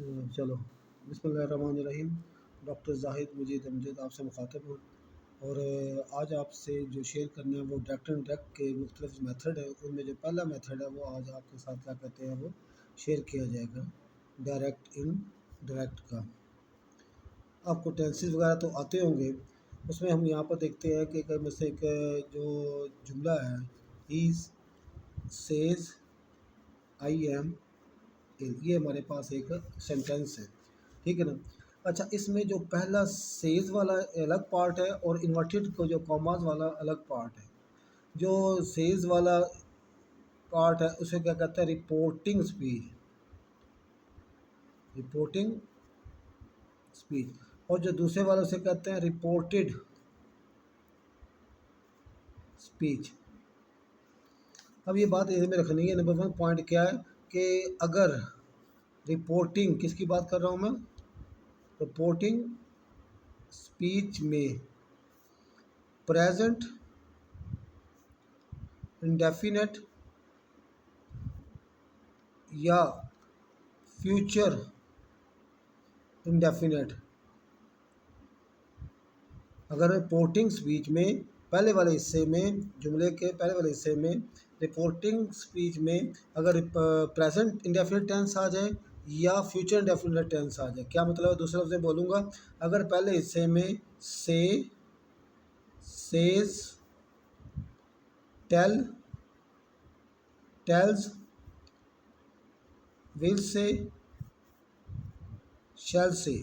चलो, बिस्मिल्लाहिर्रहमानिर्रहीम। डॉक्टर ज़ाहिद मुजीद अमजद आपसे मुखातब हूँ। और आज आपसे जो शेयर करना है वो डायरेक्ट इनडायरेक्ट के मुख्तलिफ मेथड है। उनमें जो पहला मेथड है वो आज आपके साथ क्या कहते हैं वो शेयर किया जाएगा, डायरेक्ट इन डायरेक्ट का। आपको टेंसेस वगैरह तो आते होंगे। उसमें हम यहाँ पर देखते हैं कि में से एक जो जुमला है, ही सेज आई एम इल, ये हमारे पास एक सेंटेंस है, ठीक है ना। अच्छा, इसमें जो पहला सेज वाला अलग पार्ट है और इन्वर्टेड को जो कॉमास वाला अलग पार्ट है। जो सेज वाला पार्ट है उसे क्या कहते हैं, रिपोर्टिंग स्पीच, रिपोर्टिंग स्पीच। और जो दूसरे वाले उसे कहते हैं रिपोर्टेड स्पीच। अब ये बात इधर में रखनी है। नंबर वन पॉइंट क्या है कि अगर रिपोर्टिंग, किसकी बात कर रहा हूँ मैं, रिपोर्टिंग स्पीच में प्रेजेंट इंडेफिनेट या फ्यूचर इंडेफिनेट, अगर रिपोर्टिंग स्पीच में पहले वाले हिस्से में, जुमले के पहले वाले हिस्से में रिपोर्टिंग स्पीच में अगर प्रेजेंट इंडेफिनिट टेंस आ जाए या फ्यूचर इंडेफिनिट टेंस आ जाए, क्या मतलब है, दूसरे लफ्ज़ में बोलूँगा। अगर पहले हिस्से में से, says, tell, tales, will say, शैल से,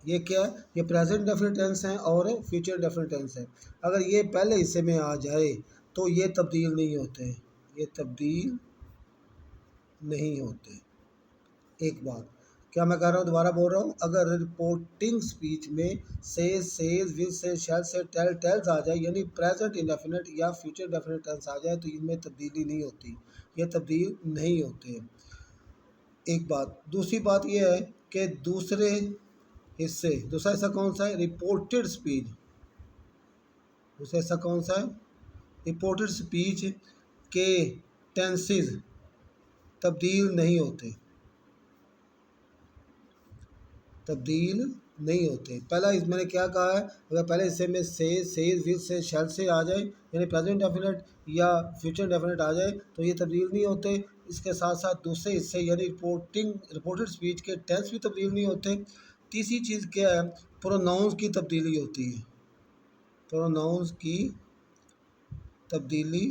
ये क्या है, ये प्रेजेंट डेफिनेट टेंस हैं और फ्यूचर डेफिनेट टेंस है। अगर ये पहले हिस्से में आ जाए तो ये तब्दील नहीं होते, ये तब्दील नहीं होते। एक बात क्या मैं कह रहा हूँ, दोबारा बोल रहा हूँ, अगर रिपोर्टिंग स्पीच में से, सेज, विल से, शैल से, टेल, टेल्स आ जाए, यानी प्रेजेंट इंडेफिनेट या फ्यूचर डेफिनेट टेंस आ जाए, तो इनमें तब्दीली नहीं होती, ये तब्दील नहीं होते। एक बात। दूसरी बात यह है कि दूसरा हिस्सा कौन सा है, रिपोर्टेड स्पीच। दूसरा हिस्सा कौन सा है, रिपोर्टेड स्पीच के टेंसेस तब्दील नहीं होते, तब्दील नहीं होते। पहला मैंने क्या कहा है, अगर पहले हिस्से में से, सेज, विल से, शैल से आ जाए, यानी प्रेजेंट डेफिनेट या फ्यूचर डेफिनेट आ जाए, तो ये तब्दील नहीं होते। इसके साथ साथ दूसरे हिस्से यानी रिपोर्टेड स्पीच के टेंस भी तब्दील नहीं होते। तीसरी चीज़ क्या है, प्रोनाउंस की तब्दीली होती है, प्रोनाउंस की तब्दीली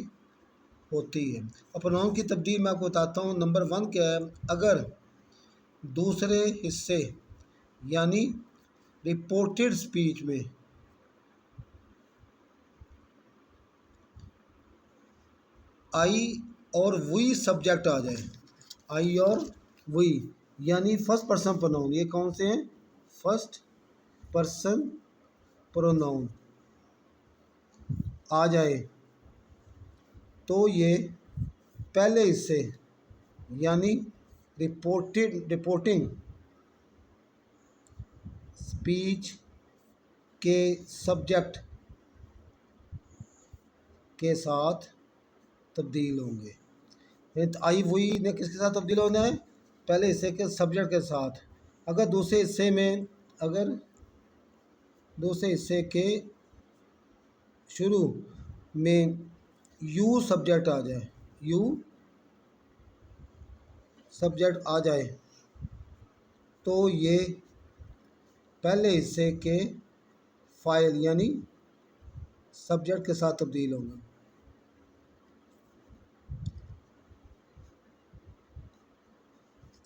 होती है। और प्रोनाउंस की तब्दील मैं आपको बताता हूँ। नंबर वन क्या है, अगर दूसरे हिस्से यानी रिपोर्टेड स्पीच में आई और वी सब्जेक्ट आ जाए, आई और वी यानी फर्स्ट पर्सन प्रोनाउन, ये कौन से हैं, फर्स्ट पर्सन प्रोनाउन आ जाए, तो ये पहले हिस्से यानी रिपोर्टिंग स्पीच के सब्जेक्ट के साथ तब्दील होंगे। आई वही ने किसके साथ तब्दील होना है, पहले हिस्से के सब्जेक्ट के साथ। अगर दूसरे हिस्से में, अगर दूसरे हिस्से के शुरू में यू सब्जेक्ट आ जाए, यू सब्जेक्ट आ जाए, तो ये पहले हिस्से के फाइल यानी सब्जेक्ट के साथ तब्दील होगा।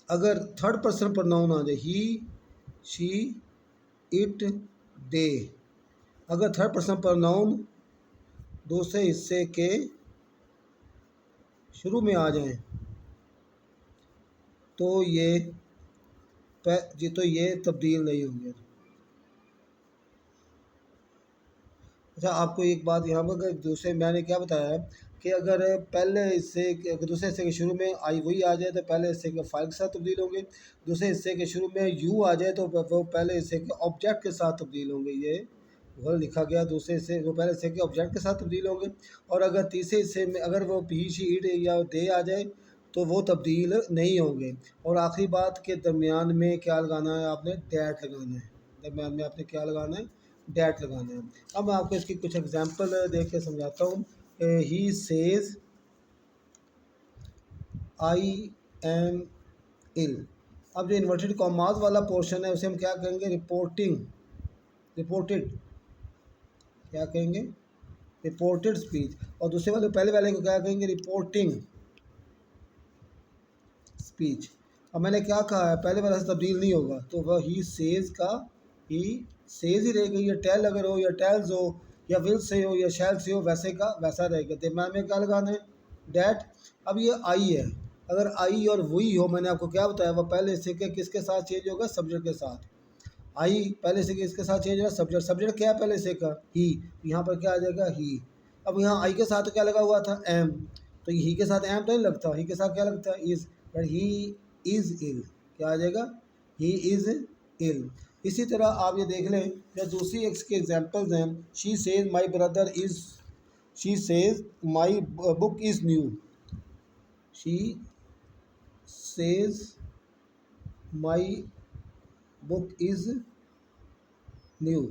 अगर थर्ड पर्सन प्रोनाउन आ जाए, ही, शी, इट, दे, अगर थर्ड पर्सन प्रोनाउन दूसरे हिस्से के शुरू में आ जाए, तो ये तब्दील नहीं होंगे। अच्छा, आपको एक बात यहाँ पर दूसरे मैंने क्या बताया है कि अगर पहले हिस्से अगर दूसरे हिस्से के शुरू में आई वही आ जाए तो पहले हिस्से के फाइल के साथ तब्दील होंगे। दूसरे हिस्से के शुरू में यू आ जाए तो वो पहले हिस्से के ऑब्जेक्ट के साथ तब्दील होंगे। ये वो लिखा गया, दूसरे हिस्से वो पहले हिस्से के ऑब्जेक्ट के साथ तब्दील होंगे। और अगर तीसरे हिस्से में अगर वो ही, शी, इट या दे आ जाए, तो वो तब्दील नहीं होंगे। और आखिरी बात के दरमियान में क्या लगाना है, आपने डैट लगाना है। दरमियान में आपने क्या लगाना है, डैट लगाना है। अब मैं आपको इसकी कुछ एग्जांपल देख के समझाता हूँ। He says I am ill. अब जो इन्वर्टेड कॉमास वाला पोर्शन है उसे हम क्या कहेंगे, रिपोर्टिंग, रिपोर्टेड, क्या कहेंगे, रिपोर्टेड स्पीच। और दूसरे वाले पहले वाले को क्या कहेंगे, रिपोर्टिंग स्पीच। अब मैंने क्या कहा है, पहले वाला से तब्दील नहीं होगा, तो वह ही सेज का ही सेज ही रहेगा। या टेल अगर हो, या टेल्स हो, या विल से हो, या शैल से हो, वैसे का वैसा रहेगा। दिमाग में क्या लगाना है, डैट। अब ये आई है, अगर आई और वही हो, मैंने आपको क्या बताया, वह पहले से के किसके साथ चेंज होगा, सब्जेक्ट के साथ। आई पहले से किसके साथ चेंज होगा, सब्जेक्ट। सब्जेक्ट क्या है पहले से का, ही। यहाँ पर क्या आ जाएगा, ही। अब यहाँ आई के साथ क्या लगा हुआ था, एम, तो ही के साथ एम तो नहीं लगता, ही के साथ क्या लगता है, इज़। बट ही इज़ इल, क्या आ जाएगा, ही इज़ इल। इसी तरह आप ये देख लें, या दूसरी इसके एग्जांपल्स हैं। She says my brother is, she says my book is new, she says my book is new.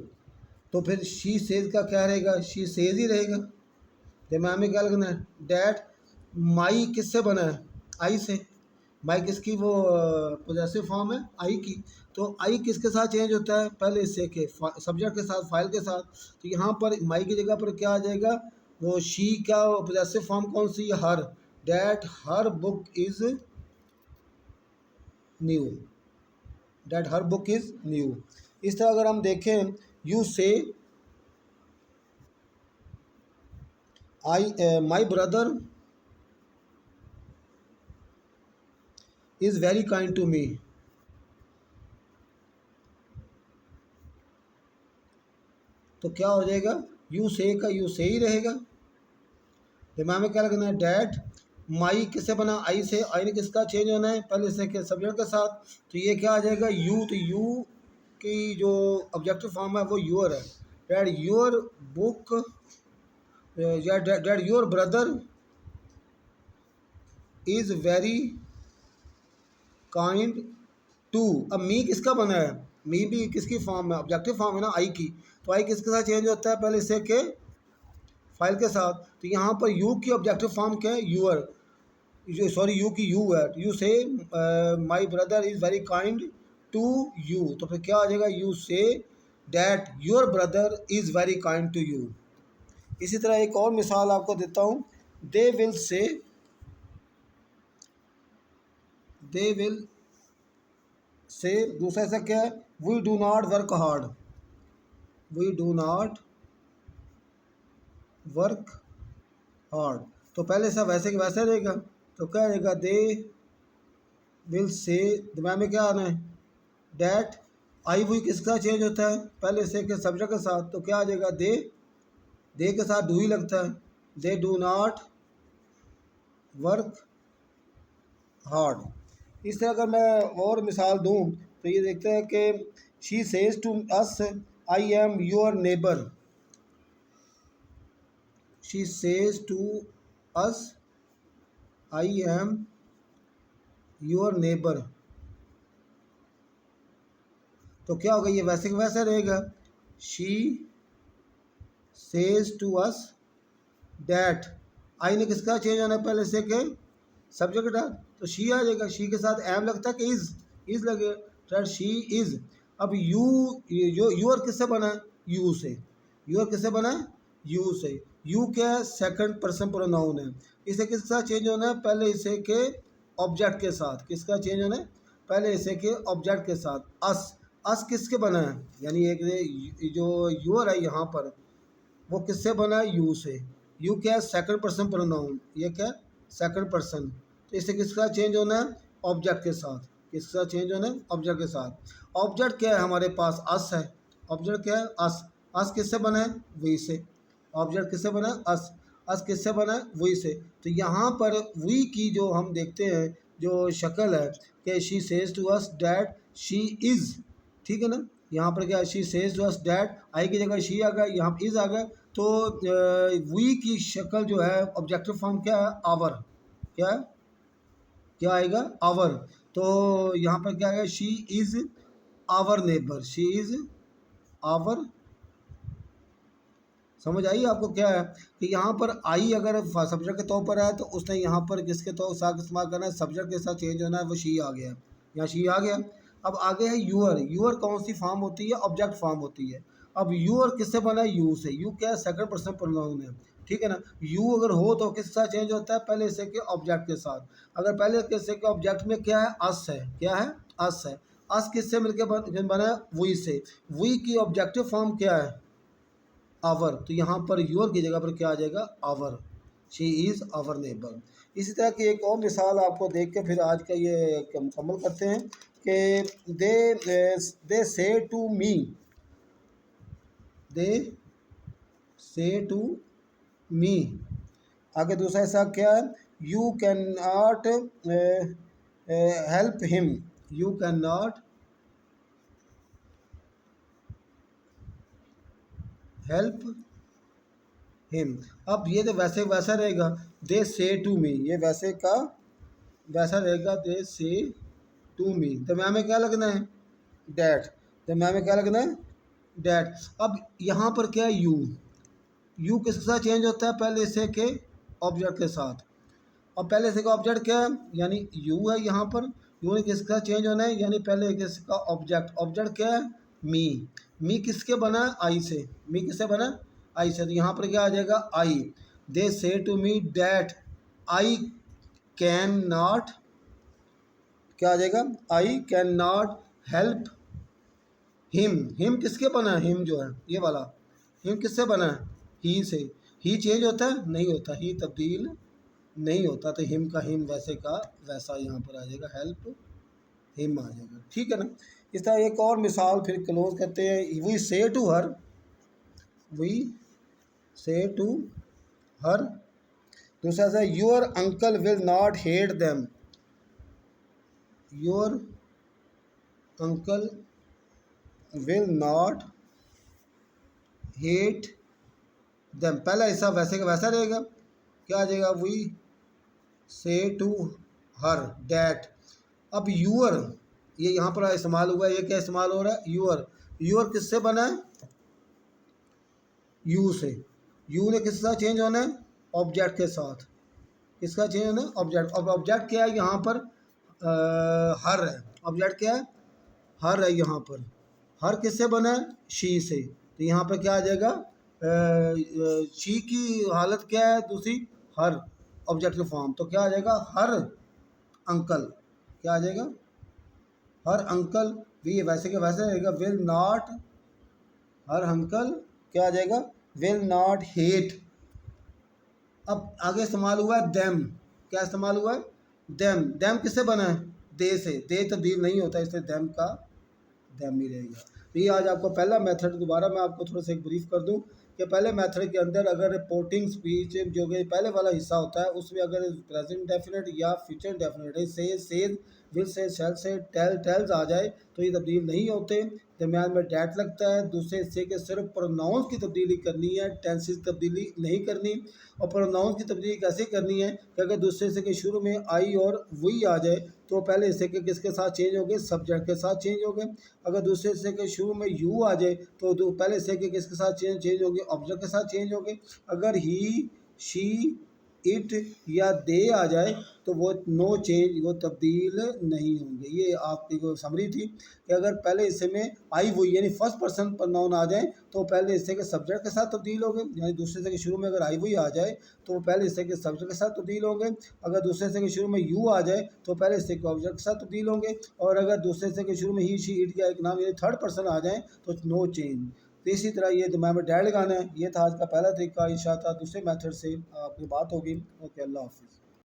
तो फिर शी सेज का क्या रहेगा, शी सेज ही रहेगा। दिमाग में क्या लगना है, डैट। माई किससे बना है, आई से। माई किसकी वो पोजेसिव फॉर्म है, आई की। तो आई किसके साथ चेंज होता है, पहले इससे के सब्जेक्ट के साथ, फाइल के साथ। तो यहाँ पर माई की जगह पर क्या आ जाएगा, वो शी का पोजेसिव फॉर्म कौन सी है, हर। That her book is new, that her book is new. इस तरह अगर हम देखें, you say I my brother is very kind to me, तो क्या हो जाएगा, यू से का यू से ही रहेगा। दिमाग में क्या लगना है, डैट। माई किससे बना, आई से। आई ने किसका चेंज होना है, पहले से के सब्जेक्ट के साथ। तो ये क्या आ जाएगा, यू। तो यू की जो ऑब्जेक्टिव फॉर्म है वो यूर है। डैट योर बुक, या that your brother is very kind to. अब मी किसका बना है, मी भी किसकी फॉर्म है, ऑब्जेक्टिव फॉर्म है ना, आई की। तो आई किसके साथ चेंज होता है, पहले से के फाइल के साथ। तो यहाँ पर यू की ऑब्जेक्टिव फॉर्म क्या है, यूअर, जो सॉरी यू की यू है। यू से my brother is very kind to you, तो फिर क्या आ जाएगा, यू से that your brother is very kind to you. इसी तरह एक और मिसाल आपको देता हूँ, they will say, they will say दूसरा ऐसा क्या है, we do not work hard, we do not work hard. तो पहले सब वैसे के वैसे रहेगा, तो क्या रहेगा, दे विल से। दिमाग में क्या आना है, डैट। आई वही किसका चेंज होता है, पहले से के सब्जेक्ट के साथ। तो क्या आ जाएगा, दे के साथ डू ही लगता है। They do not work hard. इस तरह अगर मैं और मिसाल दूँ, तो ये देखते हैं कि she says to us I am your neighbour, she says to us I am your neighbour. तो क्या होगा, ये वैसे का वैसा रहेगा। She says to us that, I ने किसका चेंज होना है, पहले से के सब्जेक्ट का। तो शी आ जाएगा, शी के साथ एम लगता है कि इज़ लगेगा, डैट शी इज़। अब यू, जो यूर किससे बना है, यू से। यूर किससे बना है, यू से। यू क्या है, सेकंड पर्सन प्रोनाउन है। इसे किसके साथ चेंज होना है, पहले इसे के ऑब्जेक्ट के साथ। किसका चेंज होना है, पहले इसे के ऑब्जेक्ट के साथ। अस किसके बना है, यानी एक जो यूर है यहाँ पर, वो किससे बना है, यू से। यू क्या है, सेकंड पर्सन प्रोनाउन, ये क्या है, सेकंड पर्सन। तो इसे किसका चेंज होना है, ऑब्जेक्ट के साथ। किसका चेंज होना है, ऑब्जेक्ट के साथ। ऑब्जेक्ट क्या है हमारे पास, अस है। ऑब्जेक्ट क्या है, अस। अस किससे बना है, वी से। ऑब्जेक्ट किससे बना है, अस किससे बना है, वी से। तो यहाँ पर वी की जो हम देखते हैं जो शक्ल है, कि she says to us that she is, ठीक है ना। यहाँ पर क्या, she says to us that, I की जगह शी आ गया, यहाँ इज़ आ गया। तो वी की शक्ल जो है, ऑब्जेक्टिव फॉर्म क्या है, आवर, क्या है, क्या आएगा, आवर। तो यहाँ पर क्या आएगा, she is our neighbour, she is our. समझ आई आपको क्या है कि यहाँ पर आई अगर सब्जेक्ट के तौर पर है तो उसने यहाँ पर किसके तौर साथ इस्तेमाल करना है, सब्जेक्ट के साथ चेंज होना है, वो शी आ गया, यहाँ शी आ गया। अब आगे है यूअर। यूअर कौन सी फॉर्म होती है, ऑब्जेक्ट फॉर्म होती है। अब यूअर किससे बना है, यू से। यू क्या है, सेकंड पर्सन प्रोनाउन है, ठीक है ना। यू अगर हो तो किसके साथ चेंज होता है, पहले हिस्से के ऑब्जेक्ट के साथ। अगर पहले हिस्से के ऑब्जेक्ट में क्या है, अस है, क्या है, अस है। अस किससे मिलकर बना है, वी से। वी की ऑब्जेक्टिव फॉर्म क्या है, आवर। तो यहाँ पर यूर की जगह पर क्या आ जाएगा, our. She is our neighbour. इसी तरह की एक और मिसाल आपको देख के फिर आज का ये मुकम्मल करते हैं कि दे say to me, they say to मी। आगे दूसरा ऐसा क्या है, you can not help him, you can not help him. अब ये तो वैसे वैसा रहेगा, दे से टू मी, ये वैसे का वैसा रहेगा, दे से टू मी। दरम्यान में क्या लगना है, डैट। दरम्यान में क्या लगना है, डैट। अब यहाँ पर क्या है, यू। यू किसके साथ चेंज होता है, पहले से के ऑब्जेक्ट के साथ। और पहले से का ऑब्जेक्ट क्या है, यानी यू है यहाँ पर। यू ने किसका चेंज होना है, यानी पहले किसका ऑब्जेक्ट। ऑब्जेक्ट क्या है, मी। मी किसके बना है, आई से। मी किससे बना, आई से। तो यहाँ पर क्या आ जाएगा, I. They say to me that I can not, क्या आ जाएगा, I can not help him. Him किसके बना है, हिम जो है ये वाला, हिम किससे बना है, ही से। ही चेंज होता है, नहीं होता, ही तब्दील नहीं होता। तो हिम का हिम वैसे का वैसा यहाँ पर आ जाएगा, हेल्प हिम आ जाएगा, ठीक है ना। इस तरह एक और मिसाल फिर क्लोज करते हैं। वी से टू हर, वी से टू हर। दूसरा से your uncle will not hate them, your uncle will not hate them. पहला हिस्सा वैसे का वैसा रहेगा, क्या आ जाएगा, वी से टू हर डैट। अब यूअर, ये यहाँ पर इस्तेमाल हुआ है, ये क्या इस्तेमाल हो रहा है, यूअर। यूअर किससे बना है, यू से। यू ने किसके साथ चेंज होना है, ऑब्जेक्ट के साथ। किसका चेंज होना है, ऑब्जेक्ट। अब ऑब्जेक्ट क्या है यहाँ पर, हर है। ऑब्जेक्ट क्या है, हर है यहाँ पर। हर किससे बना है, शी से। तो यहाँ पर क्या आ जाएगा, शी की हालत क्या है, दूसरी, हर ऑब्जेक्ट की फॉर्म। तो क्या आ जाएगा, हर अंकल, क्या आ जाएगा, हर अंकल। भी वैसे के वैसे रहेगा, विल नॉट, हर अंकल क्या आ जाएगा, विल नॉट हेट। अब आगे इस्तेमाल हुआ है देम। क्या इस्तेमाल हुआ है, देम। देम किससे बना है, दे से। दे तब्दील नहीं होता, इसलिए देम का देम ही रहेगा। तो ये आज आपको पहला मेथड, दोबारा मैं आपको थोड़ा सा एक ब्रीफ कर दूं कि पहले मेथड के अंदर अगर रिपोर्टिंग स्पीच जो कि पहले वाला हिस्सा होता है उसमें अगर प्रेजेंट डेफिनेट या फ्यूचर डेफिनेट है, सेज, विल से, शैल से, टेल्स आ जाए तो ये तब्दील नहीं होते। दरम्यान में डैट लगता है। दूसरे हिस्से के सिर्फ प्रोनाउंस की तब्दीली करनी है, टेंसेस की तब्दीली नहीं करनी। और प्रोनाउंस की तब्दीली कैसे करनी है कि अगर दूसरे हिस्से के शुरू में आई और वी आ जाए तो पहले हिस्से के किसके साथ चेंज हो गए, सब्जेक्ट के साथ चेंज हो गए। अगर दूसरे हिस्से के शुरू में यू आ जाए तो पहले हिस्से के किसके साथ चेंज हो गए, ऑब्जेक्ट के साथ चेंज हो गए। अगर ही, शी, इट या दे आ जाए तो वो नो चेंज, वो तब्दील नहीं होंगे। ये आपकी जो समरी थी कि अगर पहले हिस्से में आई हुई यानी फर्स्ट पर्सन प्रोनाउन आ जाए तो पहले हिस्से के सब्जेक्ट के साथ तब्दील हो गए। यानी दूसरे हिस्से के शुरू में अगर आई हुई आ जाए तो वो पहले हिस्से के सब्जेक्ट के साथ तब्दील होंगे। अगर दूसरे हिस्से के शुरू में यू आ जाए तो पहले हिस्से के ऑब्जेक्ट के साथ तब्दील होंगे। और अगर दूसरे हिस्से के शुरू में ही, शी, इट या एक नाम यानी थर्ड पर्सन आ जाए तो नो चेंज। तो इसी तरह ये दिमाग में डैड लगाना है। ये था आज का पहला तरीका। इंशाअल्लाह दूसरे मेथड से आपकी बात होगी। ओके, अल्लाह हाफिज़।